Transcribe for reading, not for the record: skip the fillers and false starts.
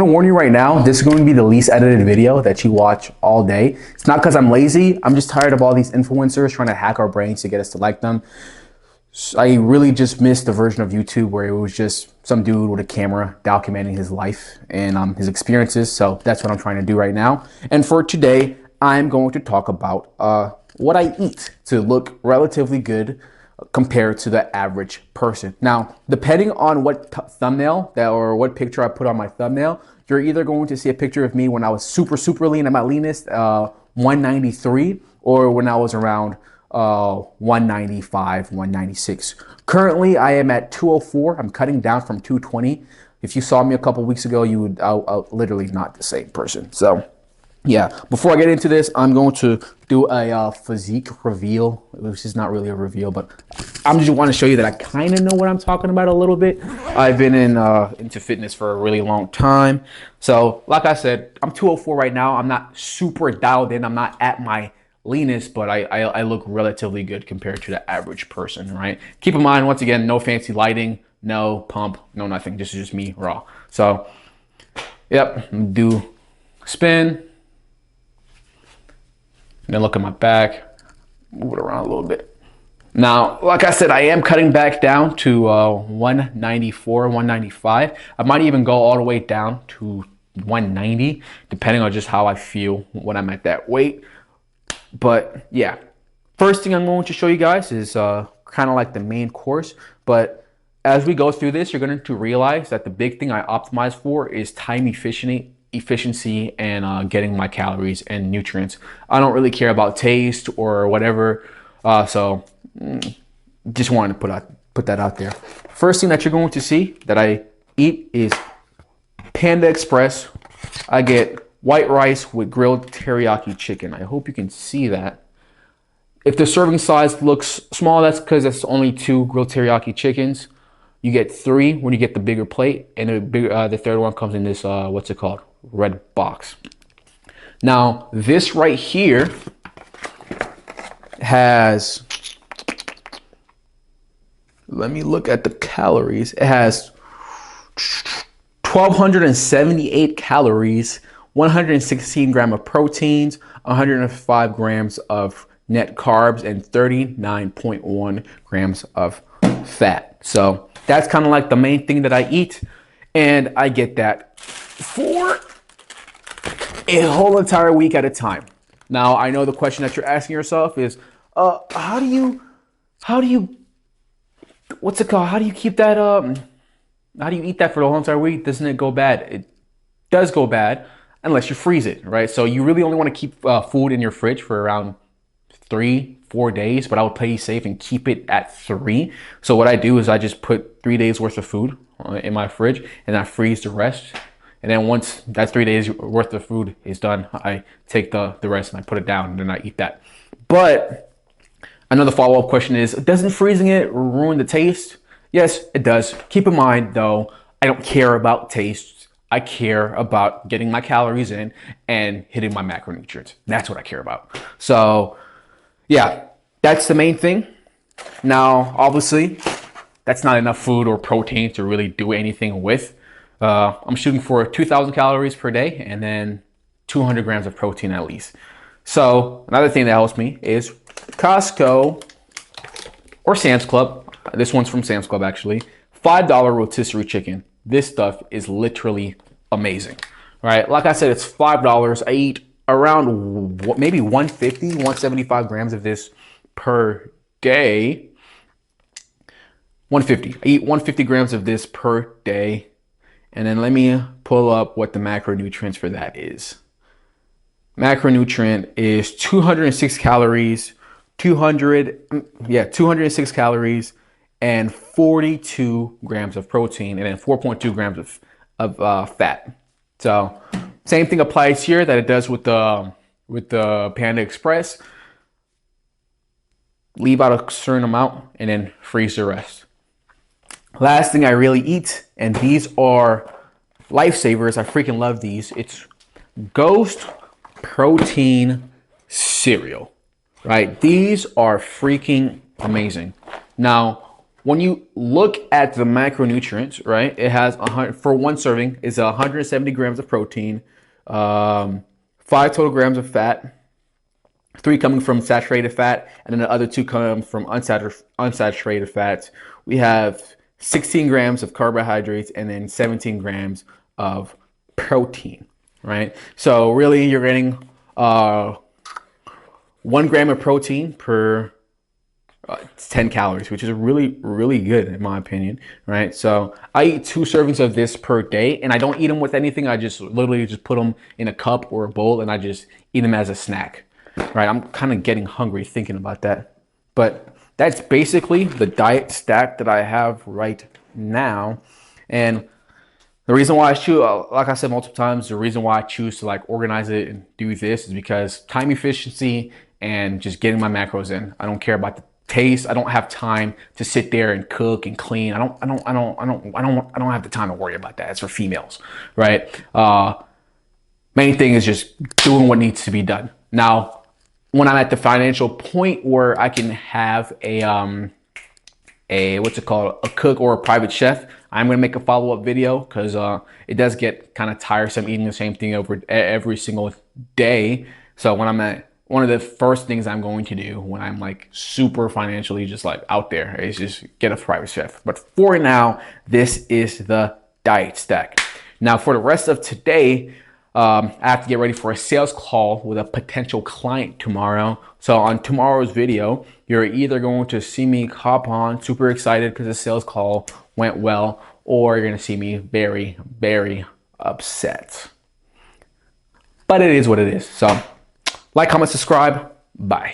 I'm gonna warn you right now, this is going to be the least edited video that you watch all day. It's not because I'm lazy. I'm just tired of all these influencers trying to hack our brains to get us to like them. I really just missed the version of YouTube where it was just some dude with a camera documenting his life and his experiences. So that's what I'm trying to do right now. And for today, I'm going to talk about what I eat to look relatively good compared to the average person. Now, depending on what thumbnail or what picture I put on my thumbnail, you're either going to see a picture of me when I was super lean at my leanest, 193, or when I was around 195, 196. Currently, I am at 204. I'm cutting down from 220. If you saw me a couple weeks ago, you would literally not the same person. So yeah, before I get into this, I'm going to do a physique reveal, which is not really a reveal, but I'm just want to show you that I kind of know what I'm talking about a little bit. I've been into fitness for a really long time. So like I said, I'm 204 right now. I'm not super dialed in. I'm not at my leanest, but I look relatively good compared to the average person, right? Keep in mind, once again, no fancy lighting, no pump, no nothing. This is just me raw. So yep, do spin. And then look at my back, move it around a little bit. Now, like I said, I am cutting back down to 194, 195. I might even go all the way down to 190, depending on just how I feel when I'm at that weight. But yeah, first thing I'm going to show you guys is kind of like the main course. But as we go through this, you're going to realize that the big thing I optimize for is time efficiency and getting my calories and nutrients. I don't really care about taste or whatever, so just wanted to put that out there. First thing that you're going to see that I eat is Panda Express. I get white rice with grilled teriyaki chicken. I hope you can see that. If the serving size looks small, that's because it's only 2 grilled teriyaki chickens. You get 3 when you get the bigger plate, and the third one comes in this what's it called? Red box. Now this right here has, let me look at the calories. It has 1,278 calories, 116 grams of proteins, 105 grams of net carbs, and 39.1 grams of fat. So that's kind of like the main thing that I eat, and I get that for a whole entire week at a time. Now, I know the question that you're asking yourself is, how do you, what's it called? How do you keep that, how do you eat that for the whole entire week? Doesn't it go bad? It does go bad unless you freeze it, right? So you really only want to keep food in your fridge for around 3-4 days, but I would play safe and keep it at 3. So what I do is I just put 3 days worth of food in my fridge and I freeze the rest. And then once that 3 days worth of food is done, I take the rest and I put it down and then I eat that. But another follow-up question is, doesn't freezing it ruin the taste? Yes, it does. Keep in mind though, I don't care about taste. I care about getting my calories in and hitting my macronutrients. That's what I care about. So yeah, that's the main thing. Now, obviously, that's not enough food or protein to really do anything with. I'm shooting for 2,000 calories per day and then 200 grams of protein at least. So another thing that helps me is Costco or Sam's Club. This one's from Sam's Club actually. $5 rotisserie chicken. This stuff is literally amazing, right? Like I said, it's $5. I eat around maybe 150, 175 grams of this per day. 150. I eat 150 grams of this per day. And then let me pull up what the macronutrients for that is. Macronutrient is 206 calories, 206 calories and 42 grams of protein and then 4.2 grams of fat. So same thing applies here that it does with the Panda Express. Leave out a certain amount and then freeze the rest. Last thing I really eat, and these are lifesavers. I freaking love these. It's Ghost protein cereal, right? These are freaking amazing. Now, when you look at the macronutrients, right, it has for one serving is 170 grams of protein, 5 total grams of fat, 3 coming from saturated fat, and then the other 2 come from unsaturated fats. We have 16 grams of carbohydrates and then 17 grams of protein, right? So really, you're getting 1 gram of protein per 10 calories, which is really, really good in my opinion, right? So I eat 2 servings of this per day, and I don't eat them with anything. I just literally just put them in a cup or a bowl, and I just eat them as a snack, right? I'm kind of getting hungry thinking about that. But that's basically the diet stack that I have right now. And the reason why I choose, like I said multiple times, the reason why I choose to like organize it and do this is because time efficiency and just getting my macros in. I don't care about the taste. I don't have time to sit there and cook and clean. I don't have the time to worry about that. It's for females, right? Main thing is just doing what needs to be done. Now, when I'm at the financial point where I can have a what's it called, a cook or a private chef, I'm gonna make a follow-up video because it does get kind of tiresome eating the same thing over every single day. So when I'm at, one of the first things I'm going to do when I'm like super financially just like out there is just get a private chef. But for now, this is the diet stack. Now for the rest of today, I have to get ready for a sales call with a potential client tomorrow. So on tomorrow's video, you're either going to see me hop on super excited because the sales call went well, or you're going to see me very, very upset. But it is what it is. So like, comment, subscribe. Bye.